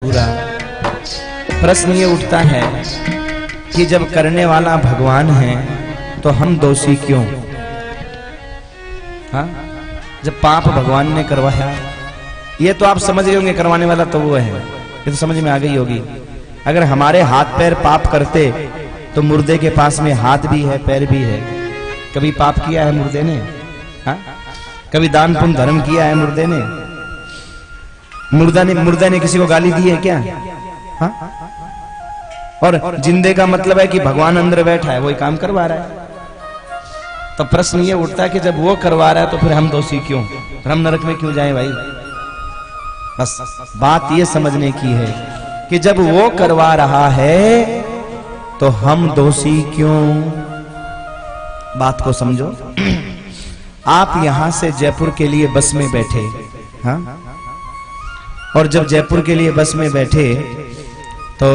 पूरा प्रश्न ये उठता है कि जब करने वाला भगवान है तो हम दोषी क्यों? हाँ, जब पाप भगवान ने करवाया, ये तो आप समझ गए होंगे, करवाने वाला तो वो है, ये तो समझ में आ गई होगी। अगर हमारे हाथ पैर पाप करते तो मुर्दे के पास में हाथ भी है पैर भी है। कभी पाप किया है मुर्दे ने? हाँ, कभी दान पुण्य धर्म किया है मुर्दे ने? मुर्दा ने किसी को गाली दी है क्या? हाँ? और जिंदे का मतलब है कि भगवान अंदर बैठा है, वही काम करवा रहा है। तो प्रश्न ये उठता है कि जब वो करवा रहा है तो फिर हम दोषी क्यों? फिर हम नरक में क्यों जाएं भाई? बस बात ये समझने की है कि जब वो करवा रहा है तो हम दोषी क्यों? बात को समझो। आप यहां से जयपुर के लिए बस में बैठे, हाँ, और जब जयपुर के लिए बस में बैठे तो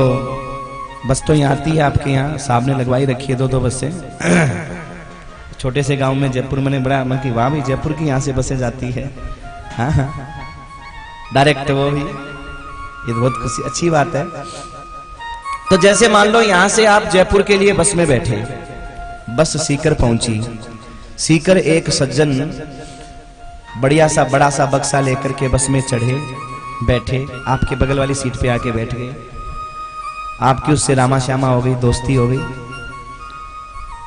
बस तो यहाँ आती है आपके यहाँ, साहब ने लगवाई रखी है दो बसें। छोटे से गांव में जयपुर मैंने बड़ा मन की, वाह भी जयपुर की यहाँ से बसें जाती है, हाँ हाँ, डायरेक्ट वो भी, ये बहुत खुशी अच्छी बात है। तो जैसे मान लो यहाँ से आप जयपुर के लिए बस में बैठे, बस सीकर पहुंची, सीकर एक सज्जन बढ़िया सा बड़ा सा बक्सा लेकर के बस में चढ़े, बैठे, आपके बगल वाली सीट पे आके बैठ गए, आपकी उससे रामा श्यामा हो गई, दोस्ती हो गई।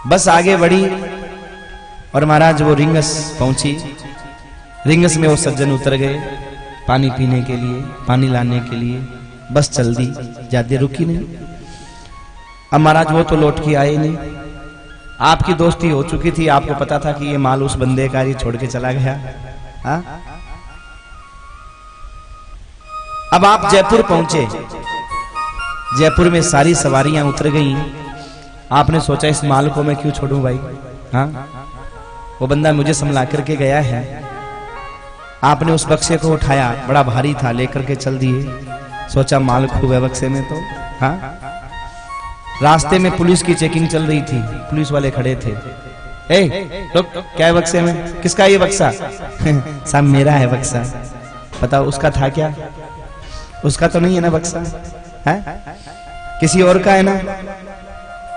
बस आगे बढ़ी और महाराज वो रिंगस पहुंची, रिंगस में वो सज्जन उतर गए पानी पीने के लिए, पानी लाने के लिए। बस चल दी, ज्यादा रुकी नहीं। अब महाराज वो तो लौट के आए नहीं, आपकी दोस्ती हो चुकी थी, आपको पता था कि ये माल उस बंदे का, ये छोड़ के चला गया। हाँ, अब आप जयपुर पहुंचे, जयपुर में सारी सवारियां उतर गई, आपने सोचा इस माल को मैं क्यों छोड़ूं भाई? हाँ, वो बंदा मुझे संभला करके गया है। आपने उस बक्से को उठाया, बड़ा भारी था, लेकर के चल दिए, सोचा माल खूब है बक्से में तो। हाँ, रास्ते में पुलिस की चेकिंग चल रही थी, पुलिस वाले खड़े थे, ए लोग क्या है बक्से में? किसका ये बक्सा? साहब मेरा है बक्सा। बताओ उसका था क्या? उसका तो नहीं है ना बक्सा, है किसी और का है ना।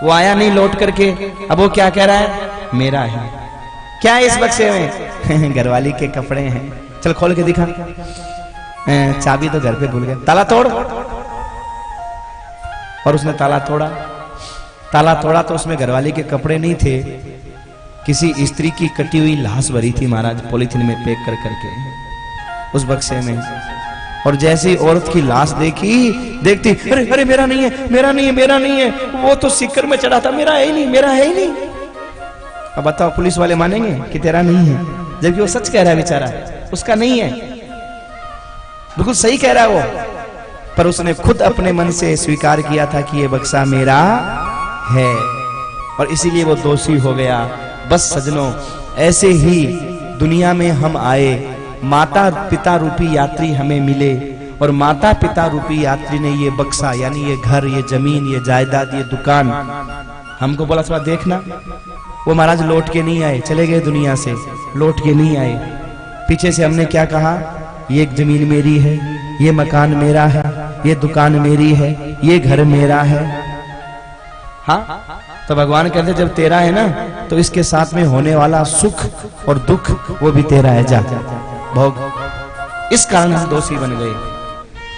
वो आया नहीं लौट करके, अब वो क्या कह रहा है? मेरा है। क्या है इस बक्से में? घरवाली के कपड़े हैं। चल खोल के दिखा। चाबी तो घर पे भूल गया, ताला तोड़। और उसने ताला तोड़ा, ताला तोड़ा तो उसमें घरवाली के कपड़े नहीं थे, किसी स्त्री की कटी हुई लाश भरी थी महाराज, पॉलीथिन में पैक कर करके उस बक्से में। और जैसी औरत की लाश देखती, अरे अरे मेरा नहीं है, मेरा नहीं है, मेरा नहीं है, वो तो सीकर में चढ़ा था, मेरा है ही नहीं, मेरा है ही नहीं। अब बताओ पुलिस वाले मानेंगे कि तेरा नहीं है? जबकि वो सच कह रहा है बेचारा, उसका नहीं है, बिल्कुल सही कह रहा है वो, पर उसने खुद अपने मन से स्वीकार किया था कि ये बक्सा मेरा है, और इसीलिए वो दोषी हो गया। बस सजनों, ऐसे ही दुनिया में हम आए, माता पिता रूपी यात्री हमें मिले, और माता पिता रूपी यात्री ने ये बक्सा, यानी ये घर, ये जमीन, ये जायदाद, ये दुकान हमको बोला थोड़ा देखना। वो महाराज लौट के नहीं आए, चले गए दुनिया से, लौट के नहीं आए। पीछे से हमने क्या कहा? ये जमीन मेरी है, ये मकान मेरा है, ये दुकान मेरी है, ये घर मेरा है। हाँ, तो भगवान कहते जब तेरा है ना तो इसके साथ में होने वाला सुख और दुख वो भी तेरा है, जा भोग। इस कारण हम दोषी बन गए।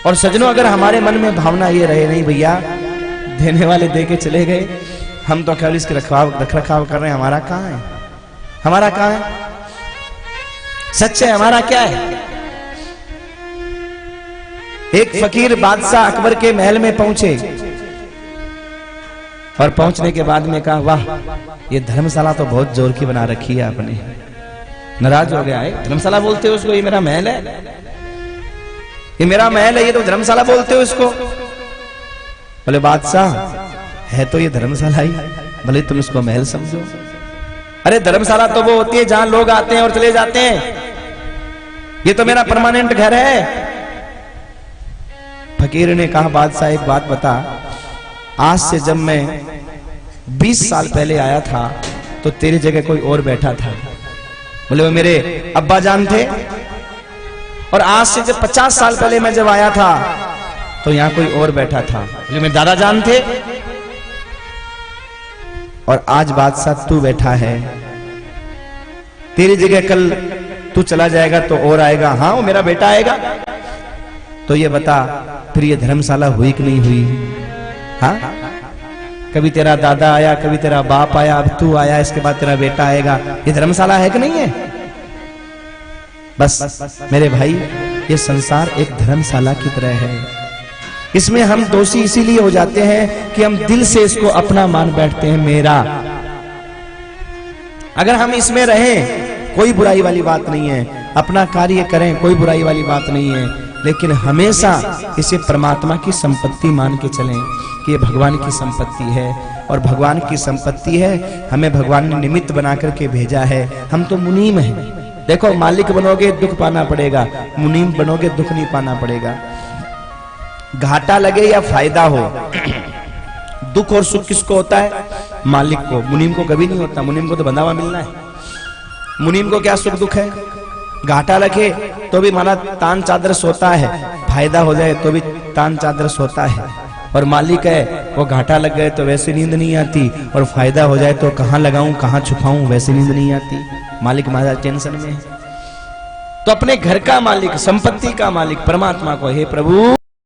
और सजनों, अगर हमारे मन में भावना ये रहे, नहीं भैया देने वाले दे के चले गए, हम तो केवल इसके रख रखाव कर रहे हैं, हमारा कहाँ है? हमारा कहाँ है? सच है, हमारा क्या है? एक फकीर बादशाह अकबर के महल में पहुंचे, और पहुंचने के बाद में कहा, वाह ये धर्मशाला तो बहुत जोर की बना रखी है आपने। नाराज हो गया है, धर्मशाला बोलते हो उसको? ये मेरा महल है, ये मेरा महल है, ये तो धर्मशाला बोलते हो इसको? बोले बादशाह है तो ये धर्मशाला ही, भले तुम इसको महल समझो। अरे धर्मशाला तो वो होती है जहां लोग आते हैं और चले जाते हैं, ये तो मेरा परमानेंट घर है। फकीर ने कहा, बादशाह एक बात बता, आज से जब मैं 20 साल पहले आया था तो तेरी जगह कोई और बैठा था। बोले वो मेरे अब्बा जान थे, और आज से जब 50 साल पहले मैं जब आया था तो यहां कोई और बैठा था। बोले मेरे दादा जान थे, और आज बादशाह तू बैठा है, तेरी जगह कल तू चला जाएगा तो और आएगा। हाँ, वो मेरा बेटा आएगा। तो ये बता, फिर ये धर्मशाला हुई कि नहीं हुई? हाँ, कभी तेरा दादा आया, कभी तेरा बाप आया, अब तू आया, इसके बाद तेरा बेटा आएगा। ये धर्मशाला है कि नहीं है? बस मेरे भाई, ये संसार एक धर्मशाला की तरह है। इसमें हम दोषी इसीलिए हो जाते हैं कि हम दिल से इसको अपना मान बैठते हैं, मेरा। अगर हम इसमें रहें, कोई बुराई वाली बात नहीं है, अपना कार्य करें, कोई बुराई वाली बात नहीं है, लेकिन हमेशा इसे परमात्मा की संपत्ति मान के चलें कि ये भगवान की संपत्ति है, और भगवान की संपत्ति है, हमें भगवान ने निमित्त बना करके भेजा है। हम तो मुनीम हैं। देखो, मालिक बनोगे दुख पाना पड़ेगा, मुनीम बनोगे दुख नहीं पाना पड़ेगा। घाटा लगे या फायदा हो, दुख और सुख किसको होता है? मालिक को। मुनीम को कभी नहीं होता। मुनीम को तो बंधा हुआ मिलना है। मुनीम को क्या सुख दुख है? घाटा लगे तो भी माना तान चादर सोता है, फायदा हो जाए तो भी तान चादर सोता है। और मालिक है, वो घाटा लग गए तो वैसे नींद नहीं आती, और फायदा हो जाए तो कहां लगाऊं कहां छुपाऊं, वैसे नींद नहीं आती। मालिक महाराज टेंशन में है। तो अपने घर का मालिक, संपत्ति का मालिक परमात्मा को, हे प्रभु